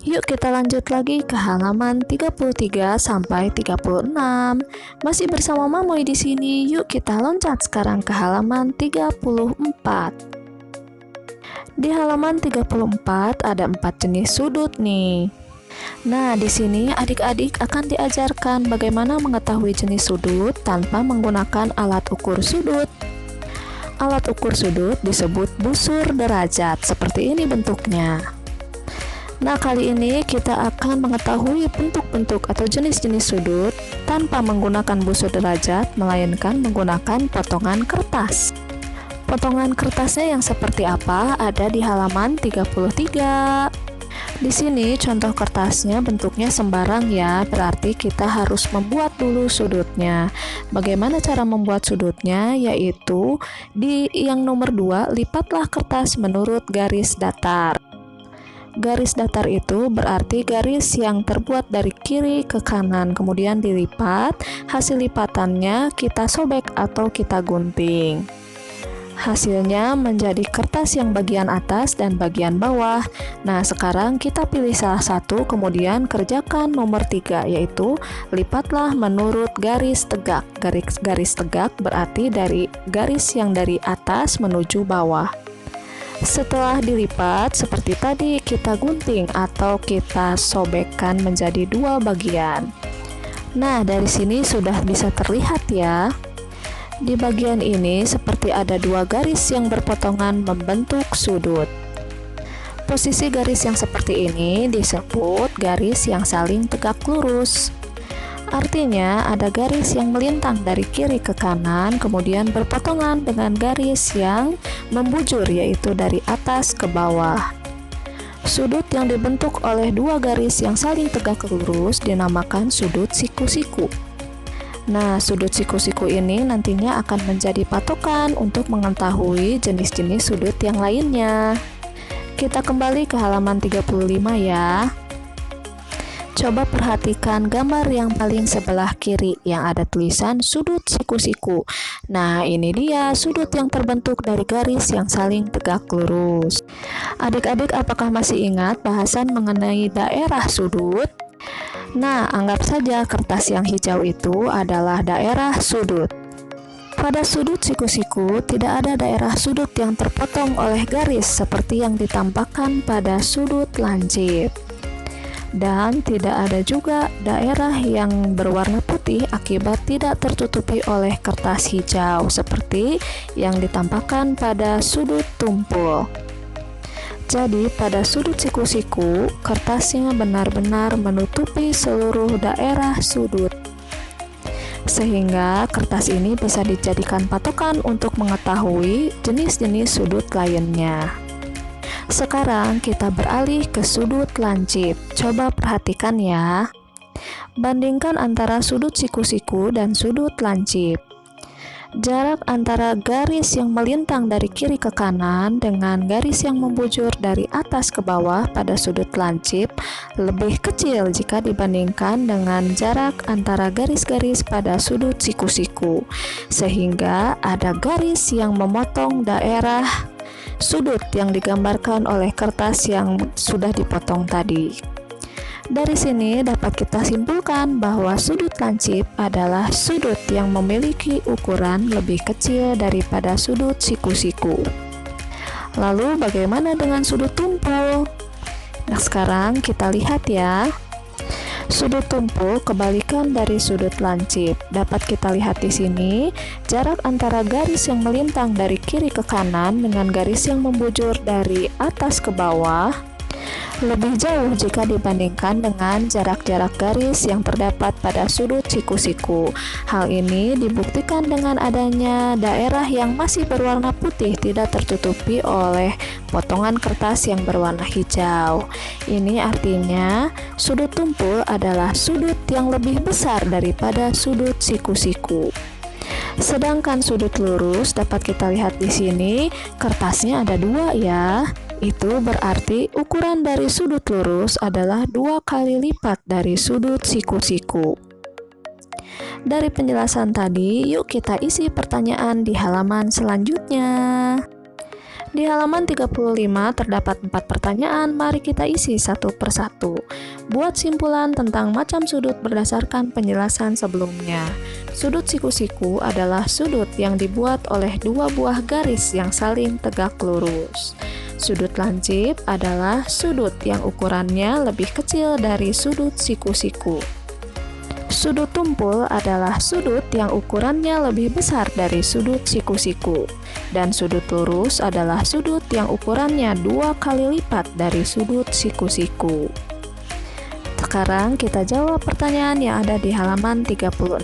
Yuk kita lanjut lagi ke halaman 33 sampai 36. Masih bersama Mamoy di sini. Yuk kita loncat sekarang ke halaman 34. Di halaman 34 ada 4 jenis sudut nih. Nah, di sini adik-adik akan diajarkan bagaimana mengetahui jenis sudut tanpa menggunakan alat ukur sudut. Alat ukur sudut disebut busur derajat. Seperti ini bentuknya. Nah, kali ini kita akan mengetahui bentuk-bentuk atau jenis-jenis sudut tanpa menggunakan busur derajat, melainkan menggunakan potongan kertas. Potongan kertasnya yang seperti apa ada di halaman 33. Di sini contoh kertasnya bentuknya sembarang ya, berarti kita harus membuat dulu sudutnya. Bagaimana cara membuat sudutnya? Yaitu di yang nomor 2, lipatlah kertas menurut garis datar. Garis datar itu berarti garis yang terbuat dari kiri ke kanan, kemudian dilipat. Hasil lipatannya kita sobek atau kita gunting. Hasilnya menjadi kertas yang bagian atas dan bagian bawah. Nah, sekarang kita pilih salah satu, kemudian kerjakan nomor 3, yaitu lipatlah menurut garis tegak. Garis tegak berarti dari garis yang dari atas menuju bawah. Setelah dilipat, seperti tadi kita gunting atau kita sobekkan menjadi 2 bagian. Nah, dari sini sudah bisa terlihat ya. Di bagian ini seperti ada 2 garis yang berpotongan membentuk sudut. Posisi garis yang seperti ini disebut garis yang saling tegak lurus. Artinya ada garis yang melintang dari kiri ke kanan, kemudian berpotongan dengan garis yang membujur, yaitu dari atas ke bawah. Sudut yang dibentuk oleh 2 garis yang saling tegak lurus dinamakan sudut siku-siku. Nah, sudut siku-siku ini nantinya akan menjadi patokan untuk mengetahui jenis-jenis sudut yang lainnya. Kita kembali ke halaman 35 ya. Coba perhatikan gambar yang paling sebelah kiri yang ada tulisan sudut siku-siku. Nah, ini dia sudut yang terbentuk dari garis yang saling tegak lurus. Adik-adik, apakah masih ingat bahasan mengenai daerah sudut? Nah, anggap saja kertas yang hijau itu adalah daerah sudut. Pada sudut siku-siku tidak ada daerah sudut yang terpotong oleh garis seperti yang ditampakkan pada sudut lancip. Dan tidak ada juga daerah yang berwarna putih akibat tidak tertutupi oleh kertas hijau seperti yang ditampakkan pada sudut tumpul. Jadi pada sudut siku-siku, kertasnya benar-benar menutupi seluruh daerah sudut. Sehingga kertas ini bisa dijadikan patokan untuk mengetahui jenis-jenis sudut lainnya. Sekarang kita beralih ke sudut lancip. Coba perhatikan ya. Bandingkan antara sudut siku-siku dan sudut lancip. Jarak antara garis yang melintang dari kiri ke kanan dengan garis yang membujur dari atas ke bawah pada sudut lancip lebih kecil jika dibandingkan dengan jarak antara garis-garis pada sudut siku-siku. Sehingga ada garis yang memotong daerah sudut yang digambarkan oleh kertas yang sudah dipotong tadi. Dari sini dapat kita simpulkan bahwa sudut lancip adalah sudut yang memiliki ukuran lebih kecil daripada sudut siku-siku. Lalu bagaimana dengan sudut tumpul? Nah, sekarang kita lihat ya. Sudut tumpul kebalikan dari sudut lancip. Dapat kita lihat di sini, jarak antara garis yang melintang dari kiri ke kanan dengan garis yang membujur dari atas ke bawah lebih jauh jika dibandingkan dengan jarak-jarak garis yang terdapat pada sudut siku-siku. Hal ini dibuktikan dengan adanya daerah yang masih berwarna putih tidak tertutupi oleh potongan kertas yang berwarna hijau. Ini artinya sudut tumpul adalah sudut yang lebih besar daripada sudut siku-siku. Sedangkan sudut lurus dapat kita lihat di sini, kertasnya ada 2 ya. Itu berarti ukuran dari sudut lurus adalah 2 kali lipat dari sudut siku-siku. Dari penjelasan tadi, yuk kita isi pertanyaan di halaman selanjutnya. Di halaman 35 terdapat 4 pertanyaan, mari kita isi satu persatu. Buat simpulan tentang macam sudut berdasarkan penjelasan sebelumnya. Sudut siku-siku adalah sudut yang dibuat oleh dua buah garis yang saling tegak lurus. Sudut lancip adalah sudut yang ukurannya lebih kecil dari sudut siku-siku. Sudut tumpul adalah sudut yang ukurannya lebih besar dari sudut siku-siku. Dan sudut lurus adalah sudut yang ukurannya 2 kali lipat dari sudut siku-siku. Sekarang kita jawab pertanyaan yang ada di halaman 36.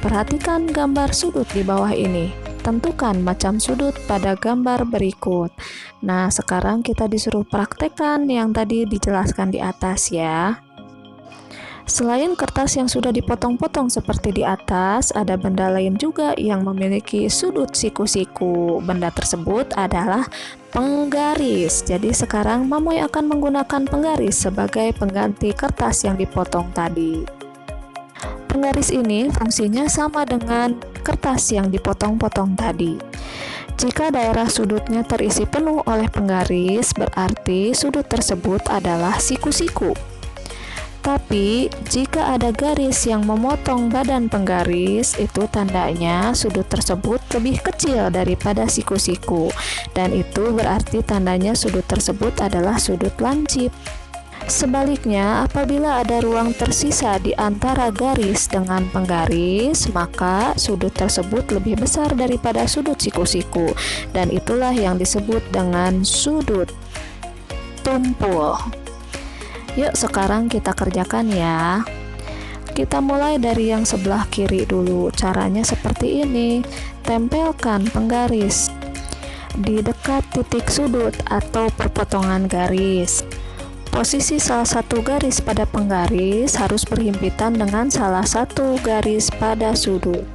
Perhatikan gambar sudut di bawah ini. Tentukan macam sudut pada gambar berikut. Nah, sekarang kita disuruh praktekkan yang tadi dijelaskan di atas ya. Selain kertas yang sudah dipotong-potong seperti di atas, ada benda lain juga yang memiliki sudut siku-siku. Benda tersebut adalah penggaris. Jadi sekarang Mamoy akan menggunakan penggaris sebagai pengganti kertas yang dipotong tadi. Penggaris ini fungsinya sama dengan kertas yang dipotong-potong tadi. Jika daerah sudutnya terisi penuh oleh penggaris, berarti sudut tersebut adalah siku-siku. Tapi, jika ada garis yang memotong badan penggaris, itu tandanya sudut tersebut lebih kecil daripada siku-siku. Dan itu berarti tandanya sudut tersebut adalah sudut lancip. Sebaliknya, apabila ada ruang tersisa di antara garis dengan penggaris, maka sudut tersebut lebih besar daripada sudut siku-siku. Dan itulah yang disebut dengan sudut tumpul. Yuk sekarang kita kerjakan ya. Kita mulai dari yang sebelah kiri dulu. Caranya seperti ini. Tempelkan penggaris di dekat titik sudut atau perpotongan garis. Posisi salah satu garis pada penggaris harus berhimpitan dengan salah satu garis pada sudut.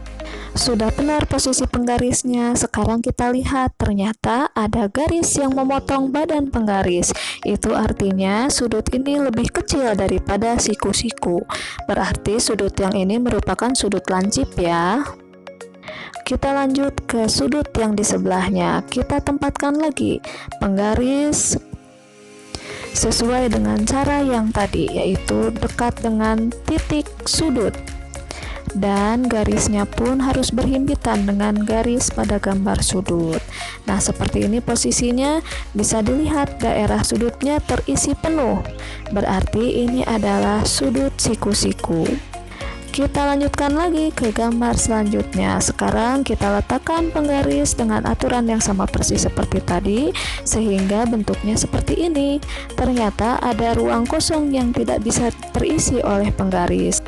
Sudah benar posisi penggarisnya. Sekarang kita lihat, ternyata ada garis yang memotong badan penggaris. Itu artinya sudut ini lebih kecil daripada siku-siku. Berarti sudut yang ini merupakan sudut lancip ya. Kita lanjut ke sudut yang di sebelahnya. Kita tempatkan lagi penggaris sesuai dengan cara yang tadi, yaitu dekat dengan titik sudut. Dan garisnya pun harus berhimpitan dengan garis pada gambar sudut. Nah, seperti ini posisinya, bisa dilihat daerah sudutnya terisi penuh. Berarti ini adalah sudut siku-siku. Kita lanjutkan lagi ke gambar selanjutnya. Sekarang kita letakkan penggaris dengan aturan yang sama persis seperti tadi, sehingga bentuknya seperti ini. Ternyata ada ruang kosong yang tidak bisa terisi oleh penggaris.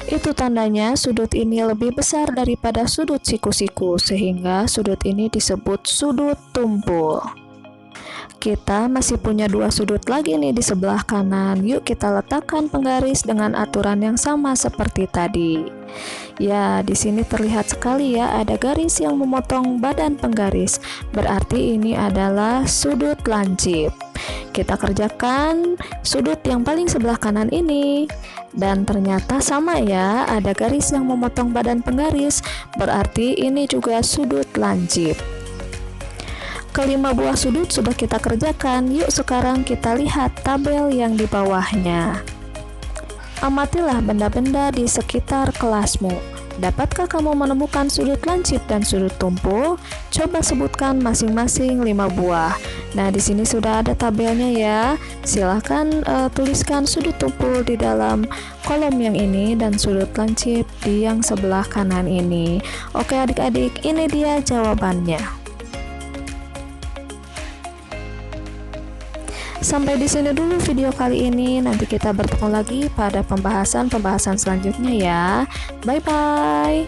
Itu tandanya sudut ini lebih besar daripada sudut siku-siku, sehingga sudut ini disebut sudut tumpul. Kita masih punya dua sudut lagi nih di sebelah kanan. Yuk kita letakkan penggaris dengan aturan yang sama seperti tadi. Ya, di sini terlihat sekali ya, ada garis yang memotong badan penggaris. Berarti ini adalah sudut lancip. Kita kerjakan sudut yang paling sebelah kanan ini. Dan ternyata sama ya, ada garis yang memotong badan penggaris. Berarti ini juga sudut lancip. Kelima buah sudut sudah kita kerjakan. Yuk sekarang kita lihat tabel yang di bawahnya. Amatilah benda-benda di sekitar kelasmu. Dapatkah kamu menemukan sudut lancip dan sudut tumpul? Coba sebutkan masing-masing 5 buah. Nah, di sini sudah ada tabelnya ya. Silahkan tuliskan sudut tumpul di dalam kolom yang ini dan sudut lancip di yang sebelah kanan ini. Oke adik-adik, ini dia jawabannya. Sampai di sini dulu video kali ini. Nanti kita bertemu lagi pada pembahasan selanjutnya ya. Bye bye.